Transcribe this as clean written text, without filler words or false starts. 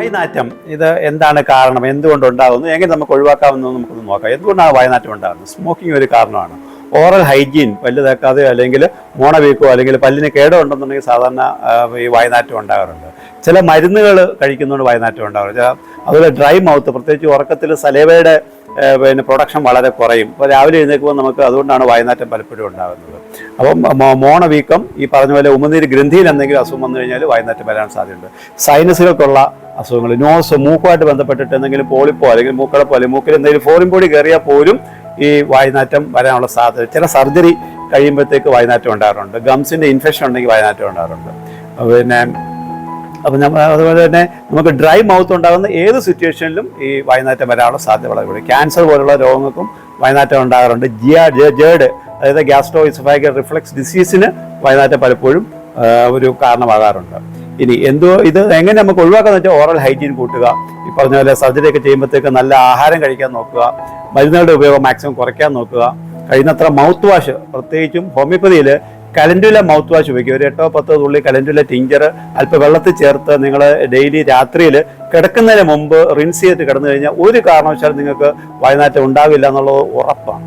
വായ്നാറ്റം ഇത് എന്താണ് കാരണം, എന്തുകൊണ്ടുണ്ടാകുന്നു, എങ്ങനെ നമുക്ക് ഒഴിവാക്കാമെന്ന് നമുക്കൊന്ന് നോക്കാം. എന്തുകൊണ്ടാണ് വായ്നാറ്റം ഉണ്ടാകുന്നത്? സ്മോക്കിംഗ് ഒരു കാരണമാണ്. ഓറൽ ഹൈജീൻ, പല്ല് തേക്കാതെയോ അല്ലെങ്കിൽ മോണ വീക്കോ അല്ലെങ്കിൽ പല്ലിന് കേടോ ഉണ്ടെന്നുണ്ടെങ്കിൽ സാധാരണ ഈ വായ്നാറ്റം ഉണ്ടാകാറുണ്ട്. ചില മരുന്നുകൾ കഴിക്കുന്നതുകൊണ്ട് വായ്നാറ്റം ഉണ്ടാകാറുണ്ട്. അതുപോലെ ഡ്രൈ മൗത്ത്, പ്രത്യേകിച്ച് ഉറക്കത്തിൽ സലേവയുടെ പ്രൊഡക്ഷൻ വളരെ കുറയും. ഇപ്പോൾ രാവിലെ എഴുന്നേൽക്കുമ്പോൾ നമുക്ക് അതുകൊണ്ടാണ് വായ്നാറ്റം പലപ്പോഴും ഉണ്ടാകുന്നത്. അപ്പം മോണ വീക്കം, ഈ പറഞ്ഞ പോലെ ഉമിനീര് ഗ്രന്ഥിയിൽ എന്തെങ്കിലും അസുഖം വന്നു കഴിഞ്ഞാൽ വായ്നാറ്റം വരാൻ സാധ്യതയുണ്ട്. സൈനസുകൾക്കുള്ള അസുഖങ്ങൾ, നോസ്, മൂക്കുമായിട്ട് ബന്ധപ്പെട്ടിട്ട് എന്തെങ്കിലും പോളിപ്പോ അല്ലെങ്കിൽ മൂക്കളപ്പോ അല്ലെങ്കിൽ മൂക്കിൽ എന്തെങ്കിലും ഫോറിൻ പൊടി കയറിയാൽ പോലും ഈ വായ്നാറ്റം വരാനുള്ള സാധ്യത. ചില സർജറി കഴിയുമ്പോഴത്തേക്ക് വായ്നാറ്റം ഉണ്ടാകാറുണ്ട്. ഗംസിൻ്റെ ഇൻഫെക്ഷൻ ഉണ്ടെങ്കിൽ വായ്നാറ്റം ഉണ്ടാകാറുണ്ട്. അപ്പം അതുപോലെ തന്നെ നമുക്ക് ഡ്രൈ മൗത്ത് ഉണ്ടാകുന്ന ഏത് സിറ്റുവേഷനിലും ഈ വായ്നാറ്റം വരാനുള്ള സാധ്യത വളരെ കൂടുതൽ. ക്യാൻസർ പോലുള്ള രോഗങ്ങൾക്കും വായ്നാറ്റം ഉണ്ടാകാറുണ്ട്. ജേഡ്, അതായത് ഗ്യാസ്ട്രോ ഇസോഫാഗൽ റിഫ്ലക്സ് ഡിസീസിന് വായ്നാറ്റം പലപ്പോഴും ഒരു കാരണമാകാറുണ്ട്. ഇനി ഇത് എങ്ങനെ നമുക്ക് ഒഴിവാക്കാന്ന് വെച്ചാൽ ഓറൽ ഹൈജീൻ കൂട്ടുക, ഈ പറഞ്ഞ പോലെ സർജറി ഒക്കെ ചെയ്യുമ്പോഴത്തേക്ക് നല്ല ആഹാരം കഴിക്കാൻ നോക്കുക, മരുന്നുകളുടെ ഉപയോഗം മാക്സിമം കുറയ്ക്കാൻ നോക്കുക, കഴിയുന്നത്ര മൗത്ത് വാഷ്, പ്രത്യേകിച്ചും ഹോമിയോപ്പതിയിൽ കലൻഡുല മൗത്ത് വാഷ് ഉപയോഗിക്കുക. ഒരു 8-10 തുള്ളി കലൻഡുല ടിഞ്ചർ അല്പം വെള്ളത്തിൽ ചേർത്ത് നിങ്ങൾ ഡെയിലി രാത്രിയിൽ കിടക്കുന്നതിന് മുമ്പ് റിൻസ് ചെയ്തിട്ട് കിടന്നു കഴിഞ്ഞാൽ ഒരു കാരണവശാലും നിങ്ങൾക്ക് വായ്നാറ്റം ഉണ്ടാവില്ല എന്നുള്ളത് ഉറപ്പാണ്.